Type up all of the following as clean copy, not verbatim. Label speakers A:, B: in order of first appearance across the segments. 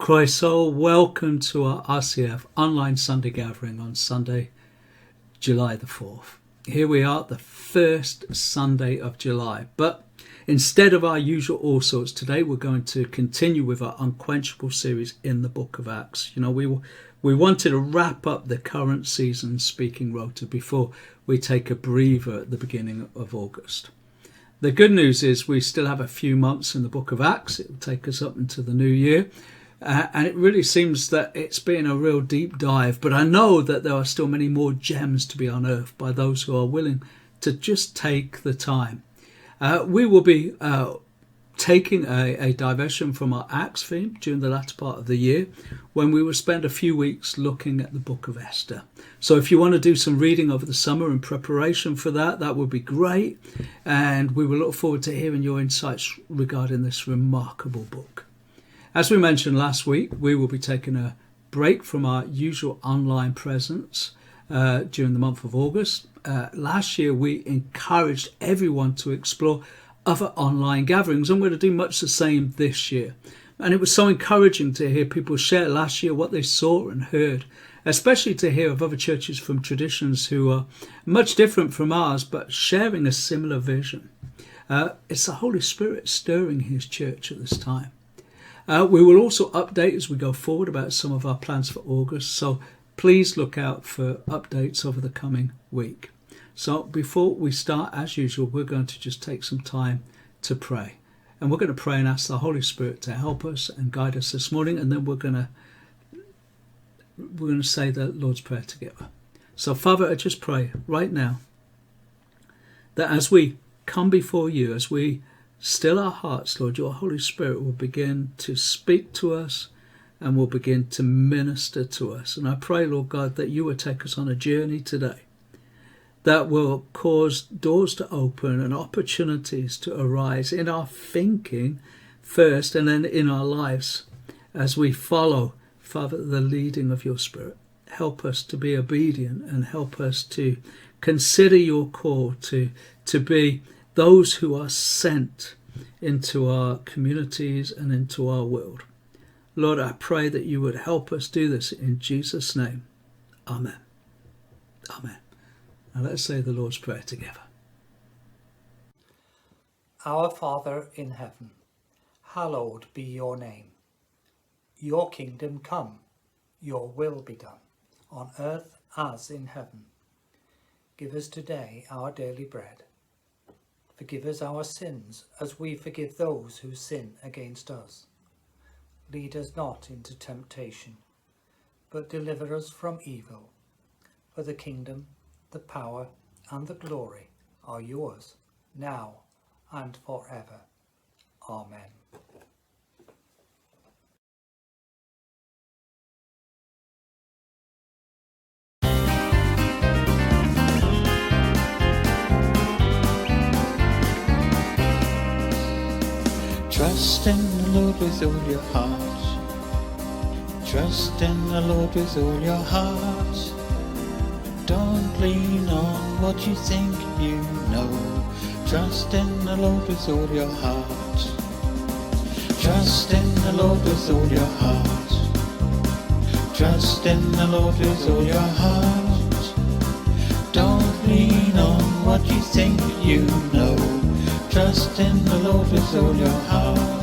A: Croeso, welcome to our RCF online Sunday gathering on Sunday, July the 4th. Here we are, the first Sunday of July, but instead of our usual Allsorts today, we're going to continue with our Unquenchable series in the book of Acts. You know, we wanted to wrap up the current season speaking rota before we take a breather at the beginning of August. The good news is we still have a few months in the book of Acts. It will take us up into the new year. And it really seems that it's been a real deep dive, but I know that there are still many more gems to be unearthed by those who are willing to just take the time. We will be taking a diversion from our Acts theme during the latter part of the year, when we will spend a few weeks looking at the book of Esther. So if you want to do some reading over the summer in preparation for that, that would be great. And we will look forward to hearing your insights regarding this remarkable book. As we mentioned last week, we will be taking a break from our usual online presence during the month of August. Last year, we encouraged everyone to explore other online gatherings, and we're going to do much the same this year. And it was so encouraging to hear people share last year what they saw and heard, especially to hear of other churches from traditions who are much different from ours, but sharing a similar vision. It's the Holy Spirit stirring his church at this time. We will also update as we go forward about some of our plans for August, so please look out for updates over the coming week. So before we start, as usual, we're going to just take some time to pray. And we're going to pray and ask the Holy Spirit to help us and guide us this morning, and then we're going to say the Lord's Prayer together. So Father, I just pray right now that as we come before you, as we still our hearts, Lord, your Holy Spirit will begin to speak to us and will begin to minister to us. And I pray, Lord God, that you will take us on a journey today that will cause doors to open and opportunities to arise in our thinking first and then in our lives as we follow, Father, the leading of your Spirit. Help us to be obedient and help us to consider your call to be those who are sent into our communities and into our world. Lord, I pray that you would help us do this in Jesus' name. Amen. Amen. Now let's say the Lord's Prayer together.
B: Our Father in heaven, hallowed be your name. Your kingdom come, your will be done, on earth as in heaven. Give us today our daily bread. Forgive us our sins, as we forgive those who sin against us. Lead us not into temptation, but deliver us from evil. For the kingdom, the power, and the glory are yours, now and forever. Amen.
C: Trust in the Lord with all your heart. Trust in the Lord with all your heart. Don't lean on what you think you know. Trust in the Lord with all your heart. Trust in the Lord with all your heart. Trust in the Lord with all your heart. Don't lean on what you think you know. Trust in the Lord with all your heart.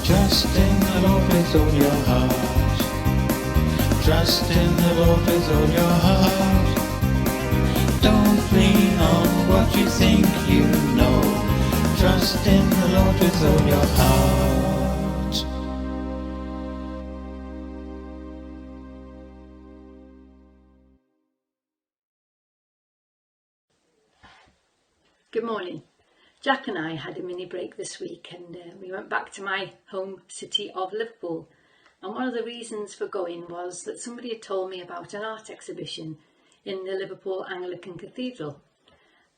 C: Trust in the Lord with all your heart. Trust in the Lord with all your heart. Don't lean on what you think you know. Trust in the Lord with all your heart.
D: Good morning. Jack and I had a mini break this week, and we went back to my home city of Liverpool. And one of the reasons for going was that somebody had told me about an art exhibition in the Liverpool Anglican Cathedral,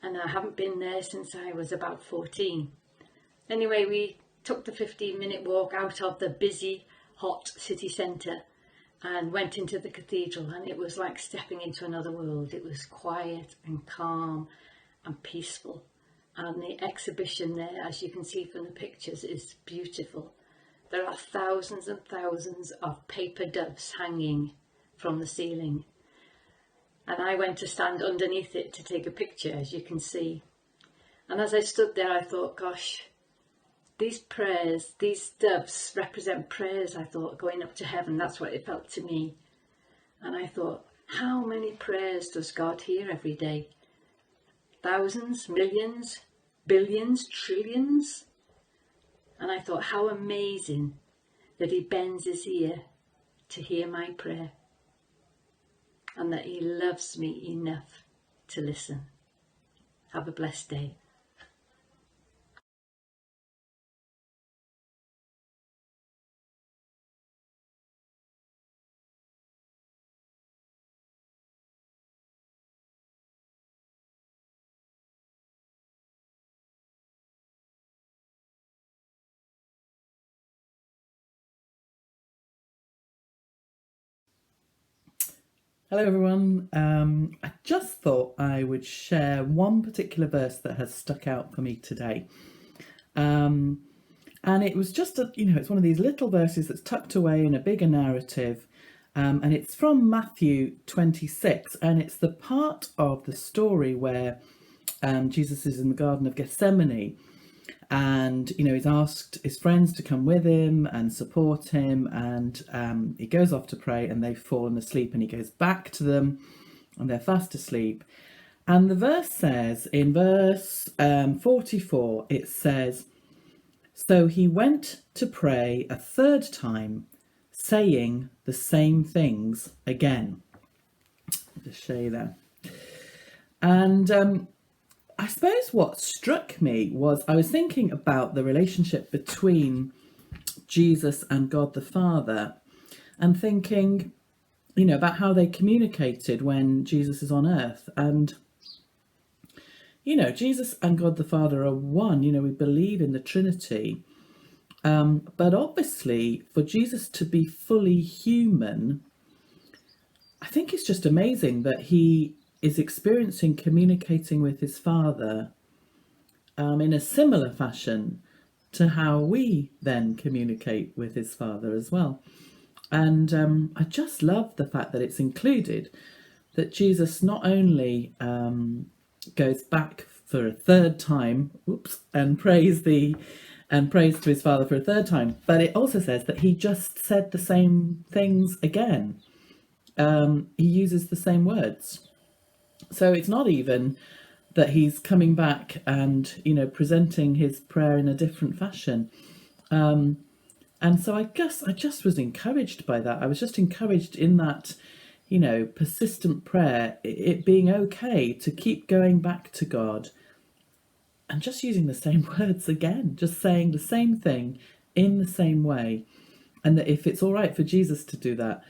D: and I haven't been there since I was about 14. Anyway, we took the 15-minute walk out of the busy, hot city centre and went into the cathedral, and it was like stepping into another world. It was quiet and calm and peaceful. And the exhibition there, as you can see from the pictures, is beautiful. there are thousands and thousands of paper doves hanging from the ceiling. And I went to stand underneath it to take a picture, as you can see. And as I stood there, I thought, gosh, these prayers, these doves represent prayers, I thought, going up to heaven. That's what it felt to me. And I thought, how many prayers does God hear every day? Thousands, millions, billions, trillions? And I thought, how amazing that he bends his ear to hear my prayer, and that he loves me enough to listen. Have a blessed day.
E: Hello everyone. I just thought I would share one particular verse that has stuck out for me today. And it was just it's one of these little verses that's tucked away in a bigger narrative. And it's from Matthew 26, and it's the part of the story where Jesus is in the Garden of Gethsemane. And he's asked his friends to come with him and support him, and he goes off to pray, and they've fallen asleep, and he goes back to them and they're fast asleep. And the verse says, in verse 44, it says, so he went to pray a third time, saying the same things again. I'll just show you there. And I suppose what struck me was I was thinking about the relationship between Jesus and God the Father, and thinking, about how they communicated when Jesus is on earth. And, Jesus and God the Father are one. We believe in the Trinity. But obviously, for Jesus to be fully human, I think it's just amazing that he is experiencing communicating with his Father in a similar fashion to how we then communicate with his Father as well. And I just love the fact that it's included that Jesus not only goes back for a third time, and prays to his Father for a third time, but it also says that he just said the same things again. He uses the same words. So it's not even that he's coming back and, presenting his prayer in a different fashion. And so I guess I just was encouraged by that. I was just encouraged in that, persistent prayer, it being okay to keep going back to God and just using the same words again, just saying the same thing in the same way. And that if it's all right for Jesus to do that,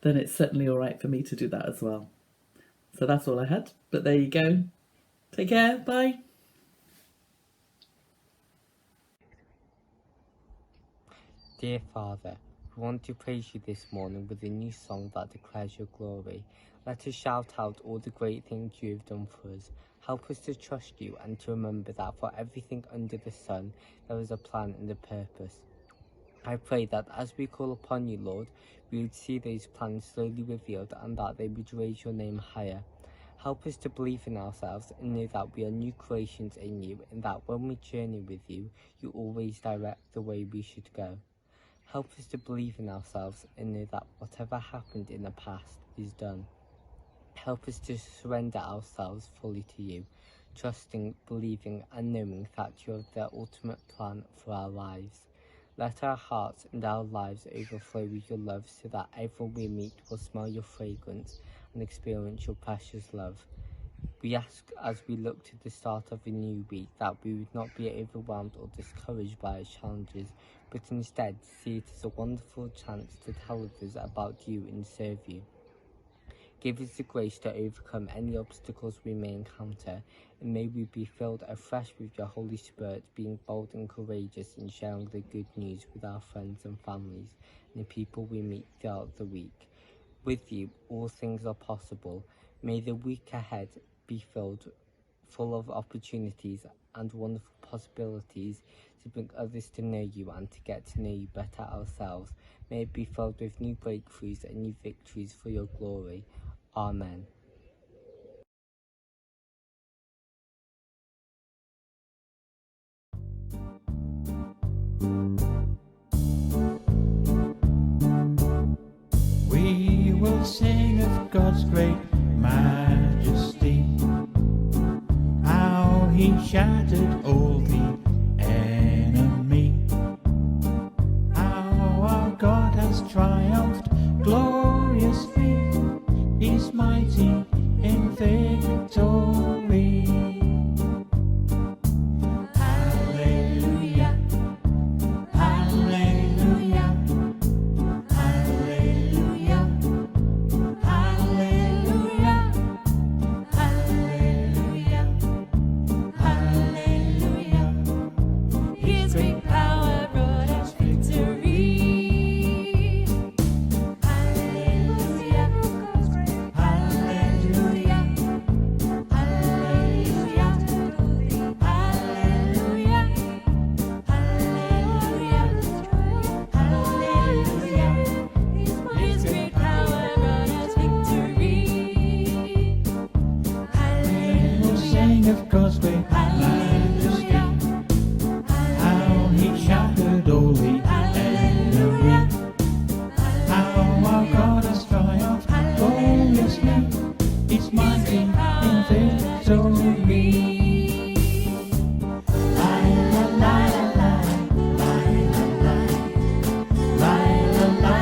E: then it's certainly all right for me to do that as well. So that's all I had. But there you go. Take care. Bye.
F: Dear Father, we want to praise you this morning with a new song that declares your glory. Let us shout out all the great things you have done for us. Help us to trust you and to remember that for everything under the sun, there is a plan and a purpose. I pray that as we call upon you, Lord, we would see those plans slowly revealed and that they would raise your name higher. Help us to believe in ourselves and know that we are new creations in you, and that when we journey with you, you always direct the way we should go. Help us to believe in ourselves and know that whatever happened in the past is done. Help us to surrender ourselves fully to you, trusting, believing and knowing that you have the ultimate plan for our lives. Let our hearts and our lives overflow with your love, so that everyone we meet will smell your fragrance and experience your precious love. We ask, as we look to the start of a new week, that we would not be overwhelmed or discouraged by its challenges, but instead see it as a wonderful chance to tell others about you and serve you. Give us the grace to overcome any obstacles we may encounter, and may we be filled afresh with your Holy Spirit, being bold and courageous in sharing the good news with our friends and families and the people we meet throughout the week. With you, all things are possible. May the week ahead be filled full of opportunities and wonderful possibilities to bring others to know you and to get to know you better ourselves. May it be filled with new breakthroughs and new victories for your glory. Amen.
C: We will sing of God's great majesty, how he shattered all the enemy, how our God has triumphed gloriously, he's mighty in victory. Hallelujah, hallelujah, hallelujah, hallelujah, hallelujah, hallelujah. His great power brought us victory. Hallelujah, hallelujah, hallelujah, hallelujah, hallelujah, hallelujah. His great power brought us victory. We will sing of God's great majesty, how he shattered all the enemy, how our God has triumphed gloriously, he's mighty in victory. La la la la la la la la la la la la.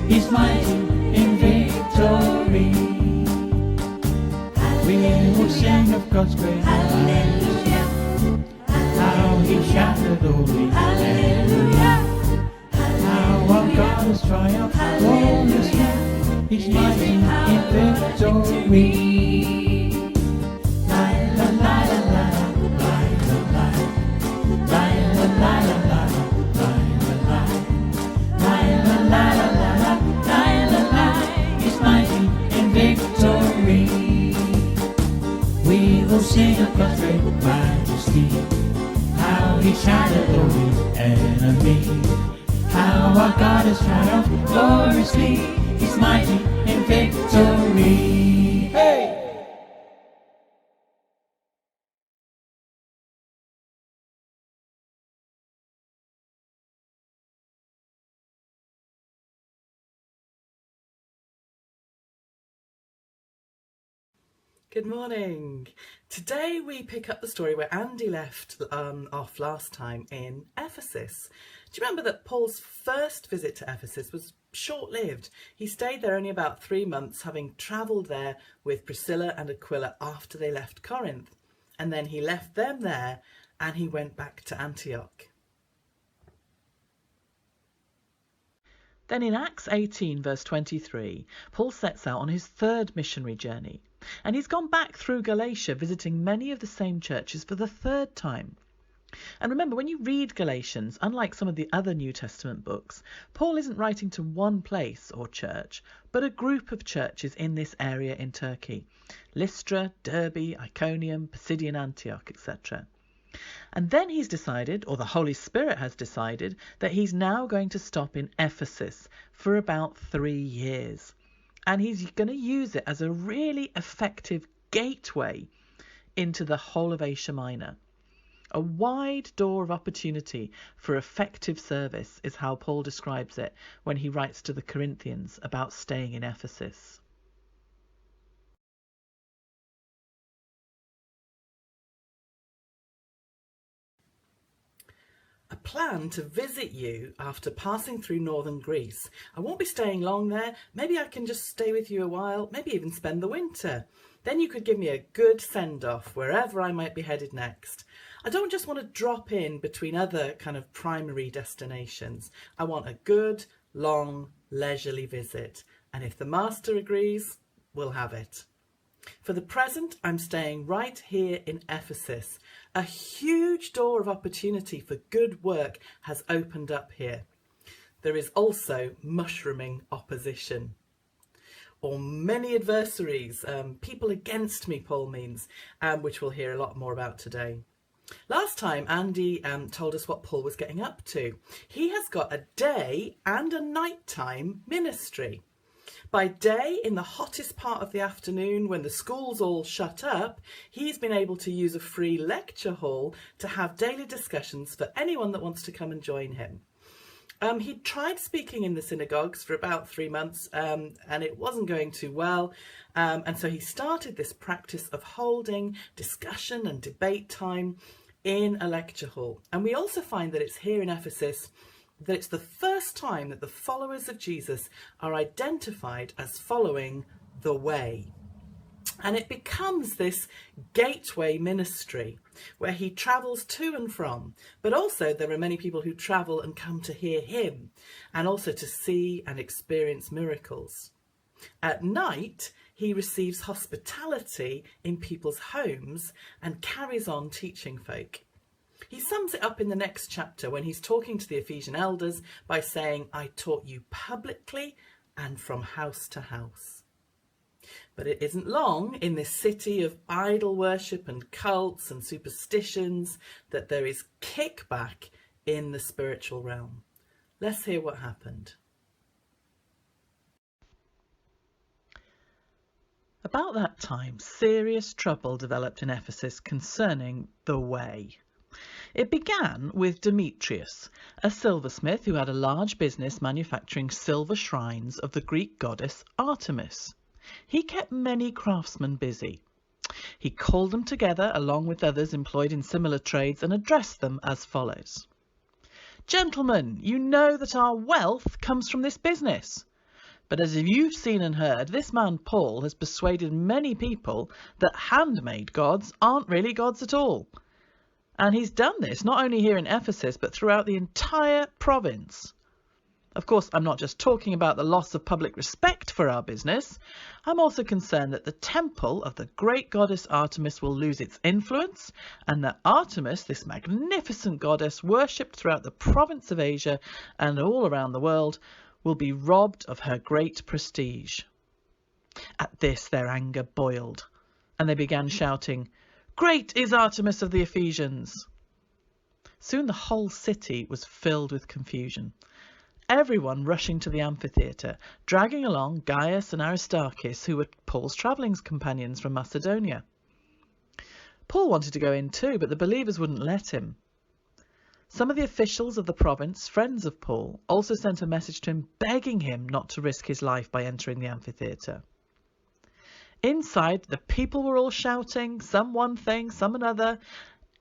C: He's mighty in victory. We will sing of God's great majesty, how he shattered all the enemy, how our God has triumphed gloriously, he's mighty in victory. La la la la la la la la la la la la la la. He's mighty in victory. We will sing of God's great majesty, how he shattered all his enemy, how our God has triumphed gloriously, he's mighty in victory. Hey!
E: Good morning. Today we pick up the story where Andy left off last time in Ephesus. Do you remember that Paul's first visit to Ephesus was short-lived? He stayed there only about 3 months, having travelled there with Priscilla and Aquila after they left Corinth. And then he left them there and he went back to Antioch. Then in Acts 18 verse 23, Paul sets out on his third missionary journey. And he's gone back through Galatia, visiting many of the same churches for the third time. And remember, when you read Galatians, unlike some of the other New Testament books, Paul isn't writing to one place or church, but a group of churches in this area in Turkey: Lystra, Derbe, Iconium, Pisidian Antioch, etc. And then he's decided, or the Holy Spirit has decided, that he's now going to stop in Ephesus for about 3 years. And he's going to use it as a really effective gateway into the whole of Asia Minor. A wide door of opportunity for effective service is how Paul describes it when he writes to the Corinthians about staying in Ephesus. I plan to visit you after passing through northern Greece. I won't be staying long there. Maybe I can just stay with you a while, maybe even spend the winter. Then you could give me a good send-off wherever I might be headed next. I don't just want to drop in between other kind of primary destinations. I want a good, long, leisurely visit. And if the master agrees, we'll have it. For the present, I'm staying right here in Ephesus. A huge door of opportunity for good work has opened up here. there is also mushrooming opposition, or many adversaries, people against me, Paul means, which we'll hear a lot more about today. Last time, Andy told us what Paul was getting up to. He has got a day and a nighttime ministry. By day, in the hottest part of the afternoon, when the school's all shut up, he's been able to use a free lecture hall to have daily discussions for anyone that wants to come and join him. He tried speaking in the synagogues for about 3 months and it wasn't going too well. And so he started this practice of holding discussion and debate time in a lecture hall. And we also find that it's here in Ephesus that it's the first time that the followers of Jesus are identified as following the way. And it becomes this gateway ministry where he travels to and from, but also there are many people who travel and come to hear him and also to see and experience miracles. At night, he receives hospitality in people's homes and carries on teaching folk. He sums it up in the next chapter when he's talking to the Ephesian elders by saying, "I taught you publicly and from house to house." But it isn't long in this city of idol worship and cults and superstitions that there is kickback in the spiritual realm. Let's hear what happened. About that time, serious trouble developed in Ephesus concerning the way. It began with Demetrius, a silversmith who had a large business manufacturing silver shrines of the Greek goddess Artemis. He kept many craftsmen busy. He called them together along with others employed in similar trades and addressed them as follows. "Gentlemen, you know that our wealth comes from this business. But as you've seen and heard, this man Paul has persuaded many people that handmade gods aren't really gods at all. And he's done this not only here in Ephesus, but throughout the entire province. Of course, I'm not just talking about the loss of public respect for our business. I'm also concerned that the temple of the great goddess Artemis will lose its influence, and that Artemis, this magnificent goddess worshipped throughout the province of Asia and all around the world, will be robbed of her great prestige." At this, their anger boiled, and they began shouting, "Great is Artemis of the Ephesians!" Soon the whole city was filled with confusion. Everyone rushing to the amphitheatre, dragging along Gaius and Aristarchus, who were Paul's travelling companions from Macedonia. Paul wanted to go in too, but the believers wouldn't let him. Some of the officials of the province, friends of Paul, also sent a message to him begging him not to risk his life by entering the amphitheatre. Inside, the people were all shouting, some one thing, some another.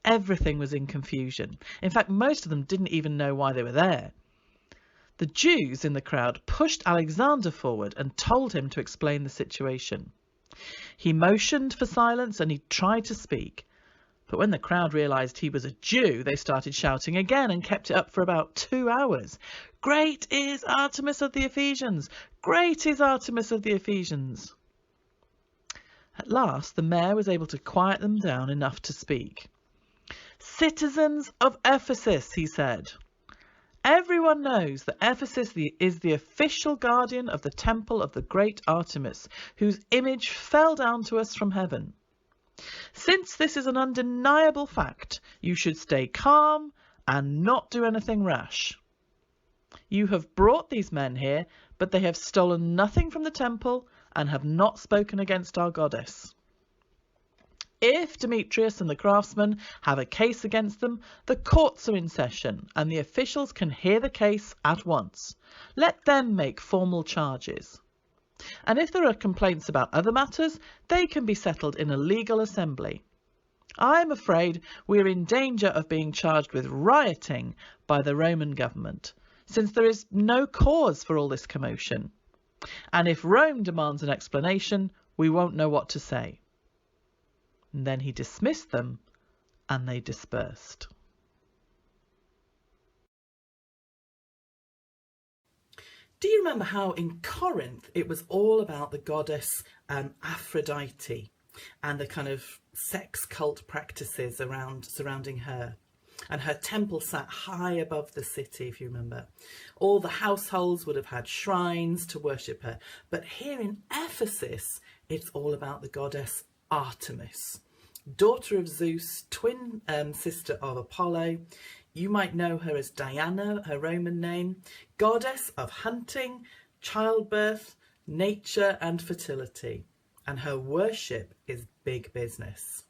E: Everything was in confusion. In fact, most of them didn't even know why they were there. The Jews in the crowd pushed Alexander forward and told him to explain the situation. He motioned for silence and he tried to speak. But when the crowd realised he was a Jew, they started shouting again and kept it up for about 2 hours. "Great is Artemis of the Ephesians! Great is Artemis of the Ephesians!" At last, the mayor was able to quiet them down enough to speak. "Citizens of Ephesus," he said, "everyone knows that Ephesus is the official guardian of the temple of the great Artemis, whose image fell down to us from heaven. Since this is an undeniable fact, you should stay calm and not do anything rash. You have brought these men here, but they have stolen nothing from the temple and have not spoken against our goddess. If Demetrius and the craftsmen have a case against them, the courts are in session and the officials can hear the case at once. Let them make formal charges. And if there are complaints about other matters, they can be settled in a legal assembly. I am afraid we are in danger of being charged with rioting by the Roman government, since there is no cause for all this commotion. And if Rome demands an explanation, we won't know what to say." And then he dismissed them and they dispersed. Do you remember how in Corinth it was all about the goddess Aphrodite and the kind of sex cult practices surrounding her? And her temple sat high above the city, if you remember. All the households would have had shrines to worship her. But here in Ephesus, it's all about the goddess Artemis, daughter of Zeus, twin sister of Apollo. You might know her as Diana, her Roman name, goddess of hunting, childbirth, nature and fertility. And her worship is big business.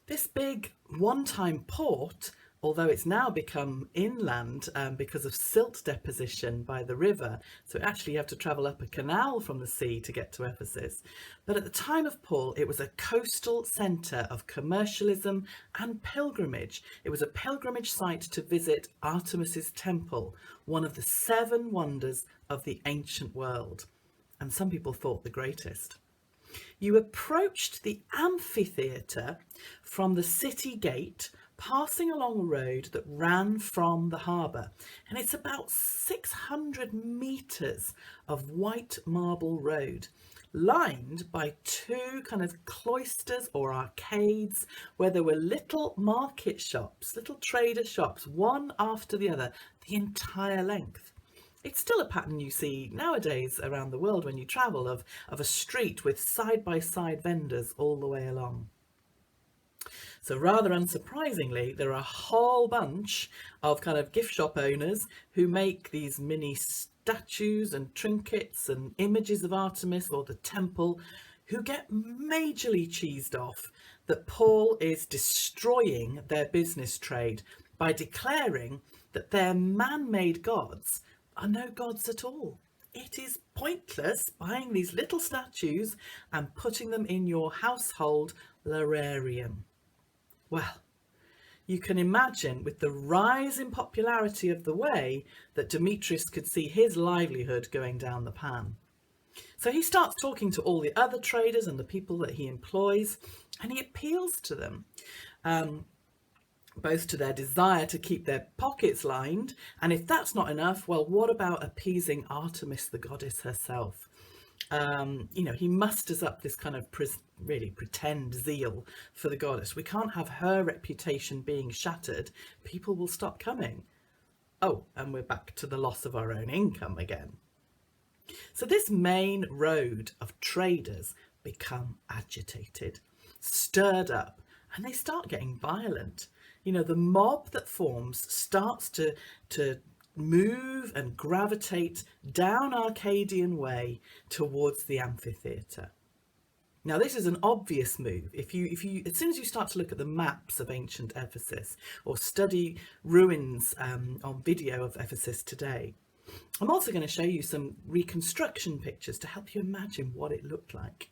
E: This big one-time port, although it's now become inland because of silt deposition by the river, so actually you have to travel up a canal from the sea to get to Ephesus. But at the time of Paul, it was a coastal centre of commercialism and pilgrimage. It was a pilgrimage site to visit Artemis's temple, one of the 7 wonders of the ancient world, and some people thought the greatest. You approached the amphitheatre from the city gate, passing along a road that ran from the harbour, and it's about 600 metres of white marble road, lined by 2 kind of cloisters or arcades where there were little market shops, little trader shops, one after the other, the entire length. It's still a pattern you see nowadays around the world when you travel, of a street with side-by-side vendors all the way along. So rather unsurprisingly, there are a whole bunch of kind of gift shop owners who make these mini statues and trinkets and images of Artemis or the temple, who get majorly cheesed off that Paul is destroying their business trade by declaring that their man-made gods are no gods at all. It is pointless buying these little statues and putting them in your household lararium. Well, you can imagine, with the rise in popularity of the way, that Demetrius could see his livelihood going down the pan. So he starts talking to all the other traders and the people that he employs, and he appeals to them, both to their desire to keep their pockets lined, and if that's not enough, well, what about appeasing Artemis, the goddess herself? He musters up this kind of really pretend zeal for the goddess. We can't have her reputation being shattered. People will stop coming. Oh, and we're back to the loss of our own income again. So this main road of traders become agitated, stirred up, and they start getting violent. The mob that forms starts to move and gravitate down Arcadian Way towards the amphitheatre. Now, this is an obvious move. If you, as soon as you start to look at the maps of ancient Ephesus or study ruins on video of Ephesus today, I'm also going to show you some reconstruction pictures to help you imagine what it looked like.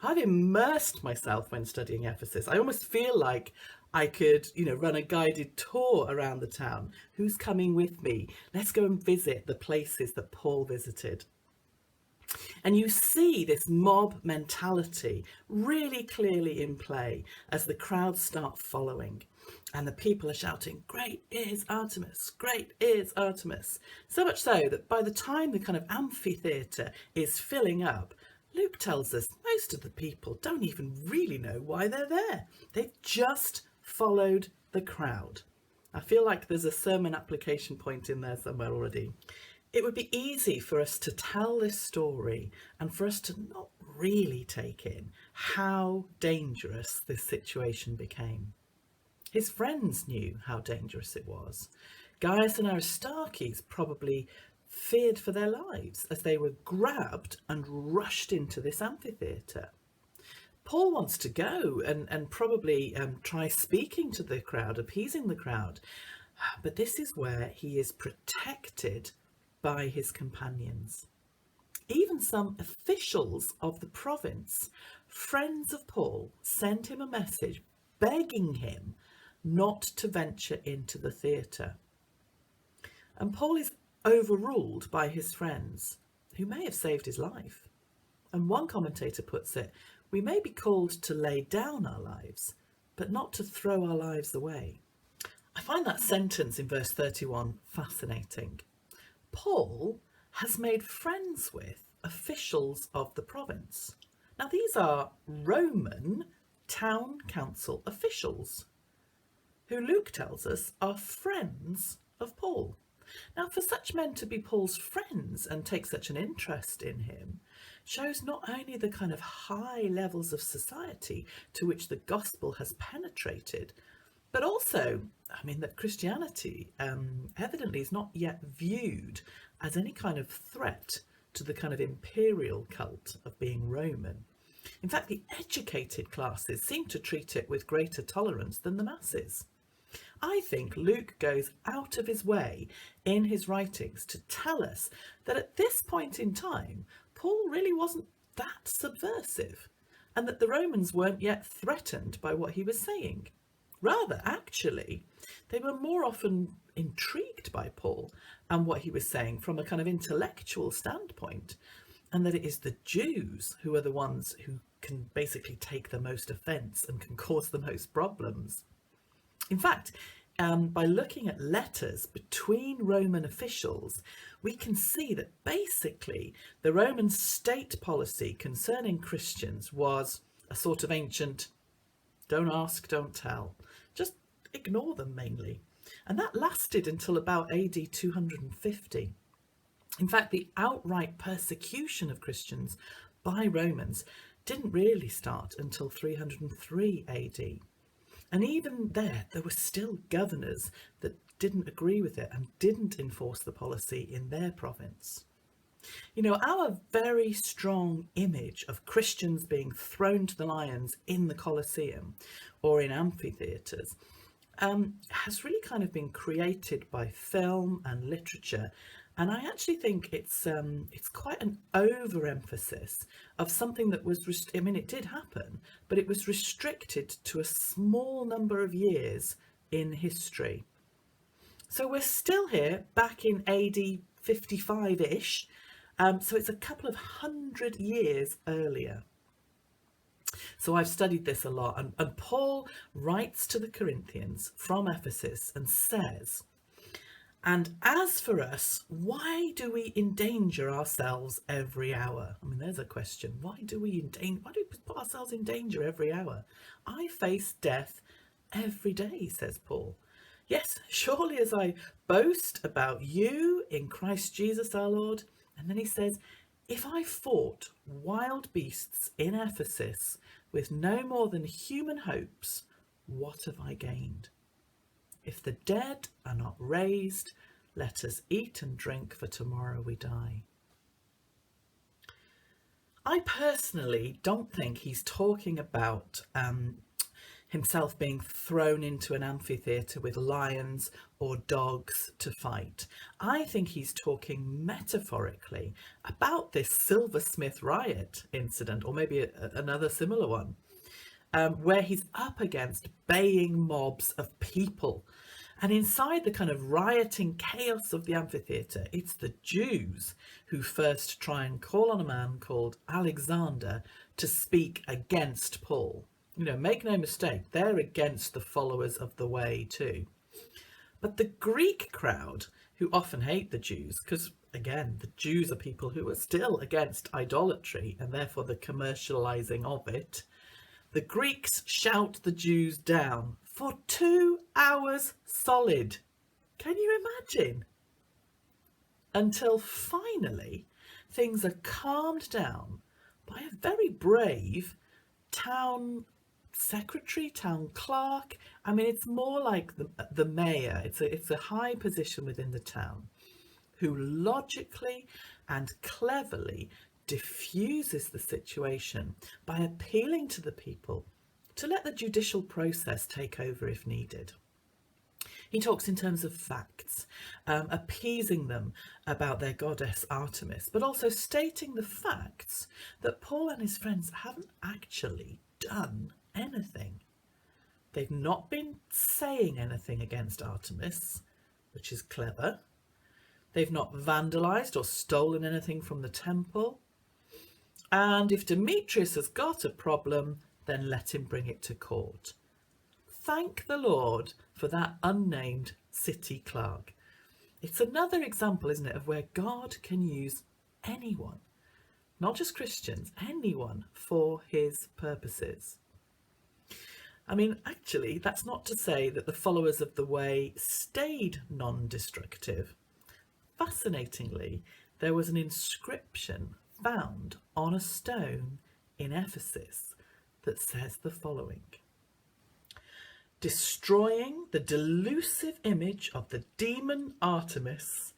E: I've immersed myself when studying Ephesus. I almost feel like I could, run a guided tour around the town. Who's coming with me? Let's go and visit the places that Paul visited. And you see this mob mentality really clearly in play as the crowds start following. And the people are shouting, "Great is Artemis, great is Artemis." So much so that by the time the kind of amphitheatre is filling up, Luke tells us most of the people don't even really know why they're there. They've just followed the crowd. I feel like there's a sermon application point in there somewhere already. It would be easy for us to tell this story and for us to not really take in how dangerous this situation became. His friends knew how dangerous it was. Gaius and Aristarchus probably feared for their lives as they were grabbed and rushed into this amphitheatre. Paul wants to go and probably try speaking to the crowd, appeasing the crowd. But this is where he is protected by his companions. Even some officials of the province, friends of Paul, send him a message begging him not to venture into the theatre. And Paul is overruled by his friends, who may have saved his life. And one commentator puts it, we may be called to lay down our lives, but not to throw our lives away. I find that sentence in verse 31 fascinating. Paul has made friends with officials of the province. Now, these are Roman town council officials. who Luke tells us are friends of Paul. Now, for such men to be Paul's friends and take such an interest in him shows not only the kind of high levels of society to which the gospel has penetrated, but also, that Christianity evidently is not yet viewed as any kind of threat to the kind of imperial cult of being Roman. In fact, the educated classes seem to treat it with greater tolerance than the masses. I think Luke goes out of his way in his writings to tell us that at this point in time, Paul really wasn't that subversive, and that the Romans weren't yet threatened by what he was saying. Rather, actually, they were more often intrigued by Paul and what he was saying from a kind of intellectual standpoint, and that it is the Jews who are the ones who can basically take the most offence and can cause the most problems. In fact, by looking at letters between Roman officials, we can see that basically the Roman state policy concerning Christians was a sort of ancient don't ask, don't tell. Just ignore them mainly. And that lasted until about AD 250. In fact, the outright persecution of Christians by Romans didn't really start until 303 AD. And even there were still governors that didn't agree with it and didn't enforce the policy in their province. Our very strong image of Christians being thrown to the lions in the Colosseum or in amphitheatres has really kind of been created by film and literature. And I actually think it's quite an overemphasis of something that was, it did happen, but it was restricted to a small number of years in history. So we're still here back in AD 55-ish. So it's a couple of 100 years earlier. So I've studied this a lot, and Paul writes to the Corinthians from Ephesus and says, "And as for us, why do we endanger ourselves every hour?" There's a question. Why do we put ourselves in danger every hour? I face death every day, says Paul. Yes, surely as I boast about you in Christ Jesus our Lord. And then he says, if I fought wild beasts in Ephesus with no more than human hopes, what have I gained? If the dead are not raised, let us eat and drink, for tomorrow we die. I personally don't think he's talking about himself being thrown into an amphitheatre with lions or dogs to fight. I think he's talking metaphorically about this silversmith riot incident, or maybe another similar one, where he's up against baying mobs of people. And inside the kind of rioting chaos of the amphitheatre, it's the Jews who first try and call on a man called Alexander to speak against Paul. Make no mistake, they're against the followers of the way too. But the Greek crowd, who often hate the Jews, because again, the Jews are people who are still against idolatry and therefore the commercializing of it, the Greeks shout the Jews down for 2 hours solid. Can you imagine? Until finally things are calmed down by a very brave town secretary, town clerk. It's more like the mayor. It's a high position within the town, who logically and cleverly diffuses the situation by appealing to the people to let the judicial process take over if needed. He talks in terms of facts, appeasing them about their goddess Artemis, but also stating the facts that Paul and his friends haven't actually done anything. They've not been saying anything against Artemis, which is clever. They've not vandalized or stolen anything from the temple. And if Demetrius has got a problem, then let him bring it to court. Thank the Lord for that unnamed city clerk. It's another example, isn't it, of where God can use anyone, not just Christians, anyone, for his purposes. I mean, actually, that's not to say that the followers of the way stayed non-destructive. Fascinatingly, there was an inscription found on a stone in Ephesus that says the following: destroying the delusive image of the demon Artemis,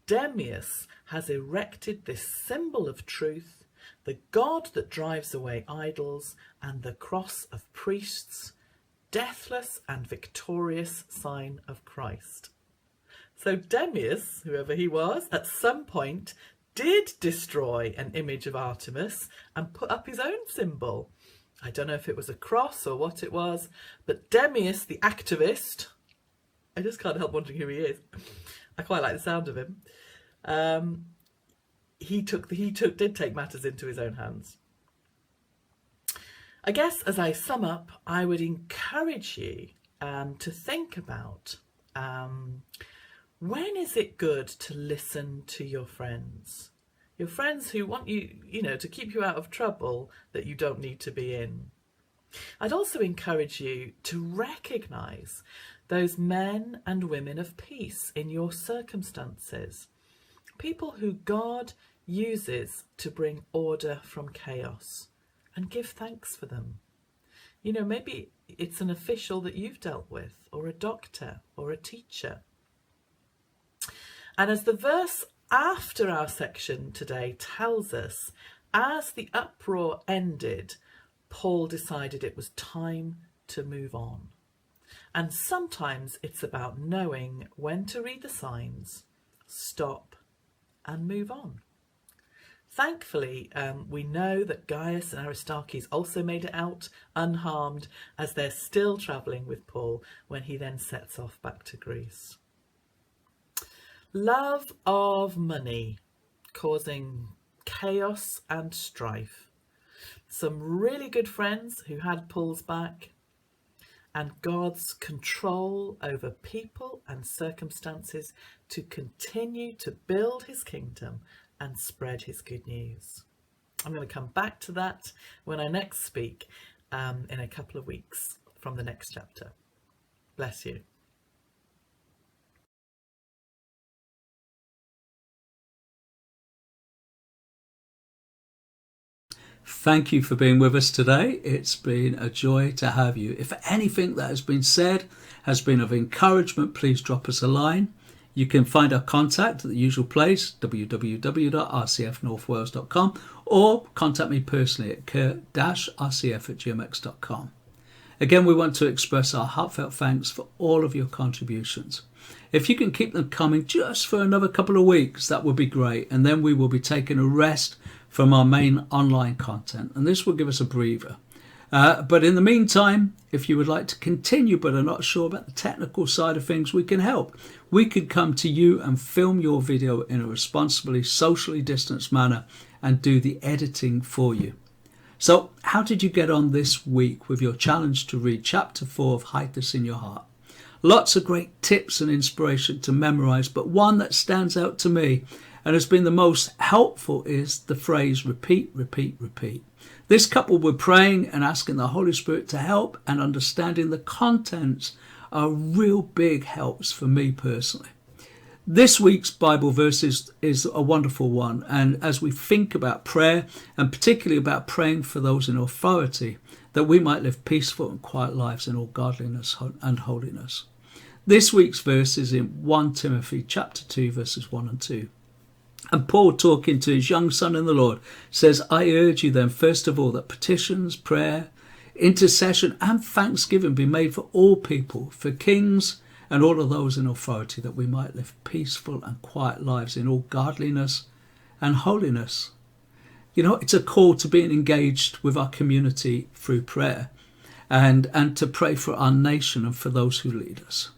E: Demeus has erected this symbol of truth, the god that drives away idols, and the cross of priests, deathless and victorious sign of Christ. So Demeus, whoever he was, at some point did destroy an image of Artemis and put up his own symbol. I don't know if it was a cross or what it was, but Demeus, the activist, I just can't help wondering who he is. I quite like the sound of him. He did take matters into his own hands. I guess as I sum up, I would encourage you to think about when is it good to listen to your friends? Your friends who want you, to keep you out of trouble that you don't need to be in. I'd also encourage you to recognise those men and women of peace in your circumstances. People who God uses to bring order from chaos, and give thanks for them. Maybe it's an official that you've dealt with, or a doctor, or a teacher. And as the verse after our section today tells us, as the uproar ended, Paul decided it was time to move on. And sometimes it's about knowing when to read the signs, stop, and move on. Thankfully, we know that Gaius and Aristarchus also made it out unharmed, as they're still travelling with Paul when he then sets off back to Greece. Love of money causing chaos and strife. Some really good friends who had Paul's back, and God's control over people and circumstances to continue to build his kingdom and spread his good news. I'm going to come back to that when I next speak in a couple of weeks from the next chapter. Bless you.
A: Thank you for being with us today. It's been a joy to have you. If anything that has been said has been of encouragement, please drop us a line. You can find our contact at the usual place, www.rcfnorthwales.com, or contact me personally at kurt-rcf@gmx.com. Again, we want to express our heartfelt thanks for all of your contributions. If you can keep them coming just for another couple of weeks, that would be great. And then we will be taking a rest from our main online content, and this will give us a breather. But in the meantime, if you would like to continue but are not sure about the technical side of things, we can help. We could come to you and film your video in a responsibly, socially distanced manner and do the editing for you. So how did you get on this week with your challenge to read chapter 4 of Hide This in Your Heart? Lots of great tips and inspiration to memorise, but one that stands out to me and has been the most helpful is the phrase repeat, repeat, repeat. This coupled with praying and asking the Holy Spirit to help and understanding the contents are real big helps for me personally. This week's Bible verse is a wonderful one, and as we think about prayer, and particularly about praying for those in authority, that we might live peaceful and quiet lives in all godliness and holiness. This week's verse is in 1 Timothy chapter 2 verses 1 and 2. And Paul, talking to his young son in the Lord, says, I urge you then, first of all, that petitions, prayer, intercession and thanksgiving be made for all people, for kings and all of those in authority, that we might live peaceful and quiet lives in all godliness and holiness. It's a call to being engaged with our community through prayer and to pray for our nation and for those who lead us.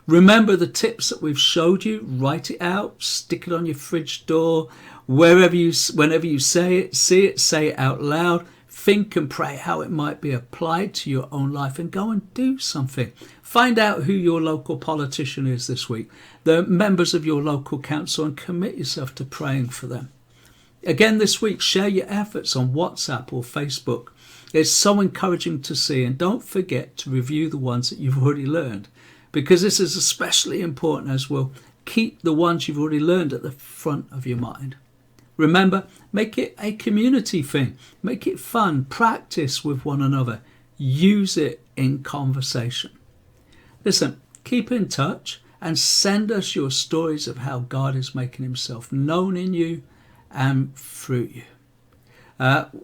A: Remember the tips that we've showed you. Write it out, stick it on your fridge door, whenever you see it, say it out loud. Think and pray how it might be applied to your own life, and go and do something. Find out who your local politician is this week, the members of your local council, and commit yourself to praying for them. Again this week, share your efforts on WhatsApp or Facebook. It's so encouraging to see, and don't forget to review the ones that you've already learned, because this is especially important as well. Keep the ones you've already learned at the front of your mind. Remember, make it a community thing. Make it fun. Practice with one another. Use it in conversation. Listen, keep in touch and send us your stories of how God is making himself known in you and through you.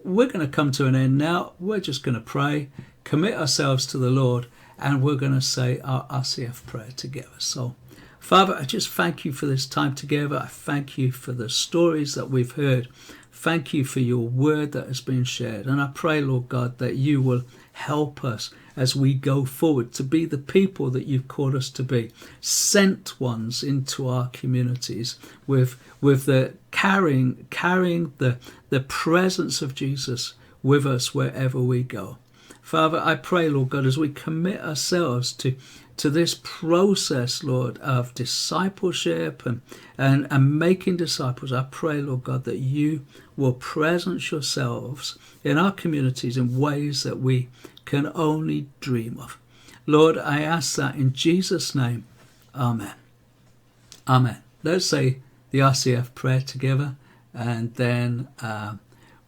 A: We're going to come to an end now. We're just going to pray, commit ourselves to the Lord, and we're going to say our RCF prayer together. So, Father, I just thank you for this time together. I thank you for the stories that we've heard. Thank you for your word that has been shared. And I pray, Lord God, that you will help us as we go forward to be the people that you've called us to be, sent ones into our communities with the carrying the presence of Jesus with us wherever we go. Father, I pray, Lord God, as we commit ourselves to this process, Lord, of discipleship and making disciples, I pray, Lord God, that you will presence yourselves in our communities in ways that we can only dream of. Lord, I ask that in Jesus' name. Amen. Amen. Let's say the RCF prayer together, and then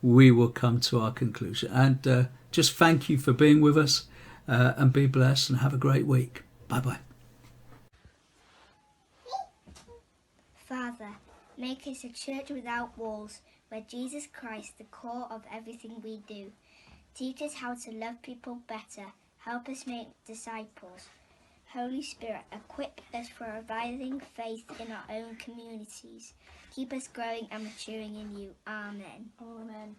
A: we will come to our conclusion. And just thank you for being with us, and be blessed and have a great week. Bye-bye.
G: Father, make us a church without walls, where Jesus Christ, the core of everything we do. Teach us how to love people better. Help us make disciples. Holy Spirit, equip us for a reviving faith in our own communities. Keep us growing and maturing in you. Amen.
H: Amen.